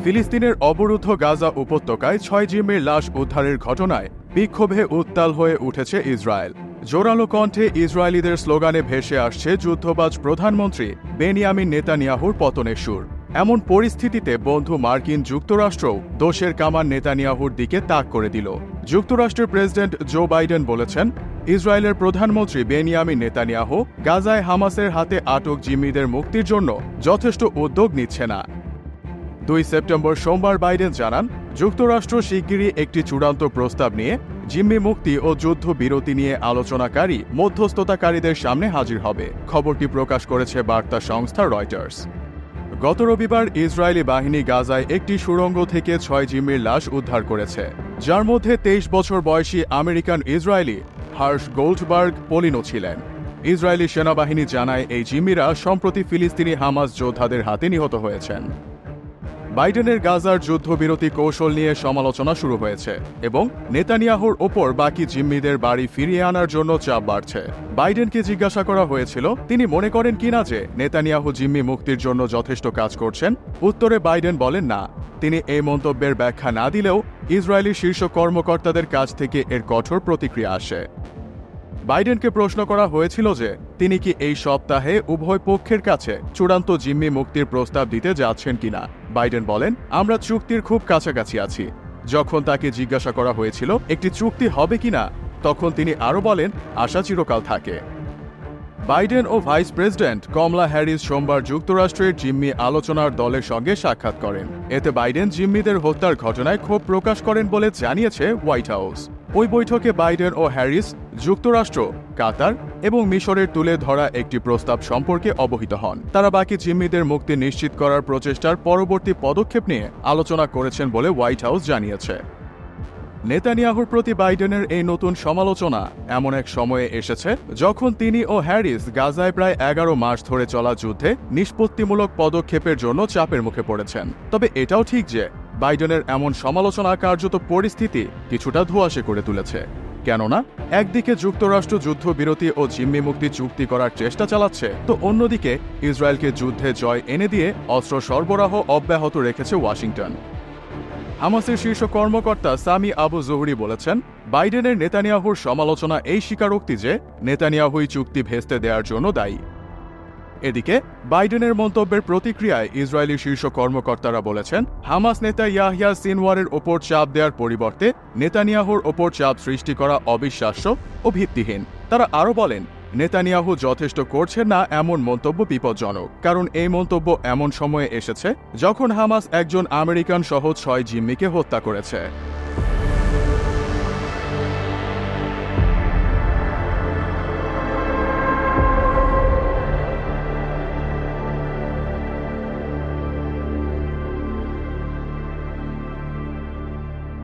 ফিলিস্তিনের অবরুদ্ধ গাজা উপত্যকায় ৬ জিম্মির লাশ উদ্ধারের ঘটনায় বিক্ষোভে উত্তাল হয়ে উঠেছে ইসরায়েল। জোরালো কণ্ঠে ইসরায়েলিদের স্লোগানে ভেসে আসছে যুদ্ধবাজ প্রধানমন্ত্রী বেনিয়ামিন নেতানিয়াহুর পতনের সুর। এমন পরিস্থিতিতে বন্ধু মার্কিন যুক্তরাষ্ট্রও দোষের কামান নেতানিয়াহুর দিকে তাক করে দিল। যুক্তরাষ্ট্রের প্রেসিডেন্ট জো বাইডেন বলেছেন, ইসরায়েলের প্রধানমন্ত্রী বেনিয়ামিন নেতানিয়াহু গাজায় হামাসের হাতে আটক জিম্মিদের মুক্তির জন্য যথেষ্ট উদ্যোগ নিচ্ছে না। ২ সেপ্টেম্বর সোমবার বাইডেন জানান, যুক্তরাষ্ট্র শিগগিরই একটি চূড়ান্ত প্রস্তাব নিয়ে জিম্মি মুক্তি ও যুদ্ধবিরতি নিয়ে আলোচনাকারী মধ্যস্থতাকারীদের সামনে হাজির হবে। খবরটি প্রকাশ করেছে বার্তা সংস্থা রয়টার্স। গত রবিবার ইসরায়েলি বাহিনী গাজায় একটি সুড়ঙ্গ থেকে ৬ জিম্মির লাশ উদ্ধার করেছে, যার মধ্যে ২৩ বছর বয়সী আমেরিকান ইসরায়েলি হার্শ গোল্ডবার্গ পলিনো ছিলেন। ইসরায়েলি সেনাবাহিনী জানায়, এই জিম্মিরা সম্প্রতি ফিলিস্তিনি হামাস যোদ্ধাদের হাতে নিহত হয়েছেন। বাইডেনের গাজার যুদ্ধবিরতি কৌশল নিয়ে সমালোচনা শুরু হয়েছে এবং নেতানিয়াহুর ওপর বাকি জিম্মিদের বাড়ি ফিরিয়ে আনার জন্য চাপ বাড়ছে। বাইডেনকে জিজ্ঞাসা করা হয়েছিল তিনি মনে করেন কিনা যে নেতানিয়াহু জিম্মি মুক্তির জন্য যথেষ্ট কাজ করছেন। উত্তরে বাইডেন বলেন না। তিনি এই মন্তব্যের ব্যাখ্যা না দিলেও ইসরায়েলি শীর্ষ কর্মকর্তাদের কাছ থেকে এর কঠোর প্রতিক্রিয়া আসে। বাইডেনকে প্রশ্ন করা হয়েছিল যে তিনি কি এই সপ্তাহে উভয় পক্ষের কাছে চূড়ান্ত জিম্মি মুক্তির প্রস্তাব দিতে যাচ্ছেন কিনা। বাইডেন বলেন, আমরা চুক্তির খুব কাছাকাছি আছি। যখন তাকে জিজ্ঞাসা করা হয়েছিল একটি চুক্তি হবে কিনা, তখন তিনি আরও বলেন, আশা চিরকাল থাকে। বাইডেন ও ভাইস প্রেসিডেন্ট কমলা হ্যারিস সোমবার যুক্তরাষ্ট্রের জিম্মি আলোচনার দলের সঙ্গে সাক্ষাৎ করেন। এতে বাইডেন জিম্মিদের হত্যার ঘটনায় ক্ষোভ প্রকাশ করেন বলে জানিয়েছে হোয়াইট হাউস। ওই বৈঠকে বাইডেন ও হ্যারিস যুক্তরাষ্ট্র, কাতার এবং মিশরের তুলে ধরা একটি প্রস্তাব সম্পর্কে অবহিত হন। তারা বাকি জিম্মিদের মুক্তি নিশ্চিত করার প্রচেষ্টার পরবর্তী পদক্ষেপ নিয়ে আলোচনা করেছেন বলে হোয়াইট হাউস জানিয়েছে। নেতানিয়াহুর প্রতি বাইডেনের এই নতুন সমালোচনা এমন এক সময়ে এসেছে যখন তিনি ও হ্যারিস গাজায় প্রায় ১১ মাস ধরে চলা যুদ্ধে নিষ্পত্তিমূলক পদক্ষেপের জন্য চাপের মুখে পড়েছেন। তবে এটাও ঠিক যে বাইডেনের এমন সমালোচনা কার্যত পরিস্থিতি কিছুটা ধোঁয়াশে করে তুলেছে। কেননা একদিকে যুক্তরাষ্ট্র যুদ্ধবিরতি ও জিম্মি মুক্তি চুক্তি করার চেষ্টা চালাচ্ছে, তো অন্যদিকে ইসরায়েলকে যুদ্ধে জয় এনে দিয়ে অস্ত্র সরবরাহ অব্যাহত রেখেছে ওয়াশিংটন। হামাসের শীর্ষ কর্মকর্তা সামি আবু জোহরি বলেছেন, বাইডেনের নেতানিয়াহুর সমালোচনা এই স্বীকারোক্তি যে নেতানিয়াহুই চুক্তি ভেস্তে দেওয়ার জন্য দায়ী। এদিকে বাইডেনের মন্তব্যের প্রতিক্রিয়ায় ইসরায়েলি শীর্ষ কর্মকর্তারা বলেছেন, হামাস নেতা ইয়াহিয়া সিনওয়ারের ওপর চাপ দেওয়ার পরিবর্তে নেতানিয়াহুর ওপর চাপ সৃষ্টি করা অবিশ্বাস্য ও ভিত্তিহীন। তারা আরও বলেন, নেতানিয়াহু যথেষ্ট করছেন না এমন মন্তব্য বিপজ্জনক, কারণ এই মন্তব্য এমন সময়ে এসেছে যখন হামাস একজন আমেরিকান সহ ৬ জিম্মিকে হত্যা করেছে।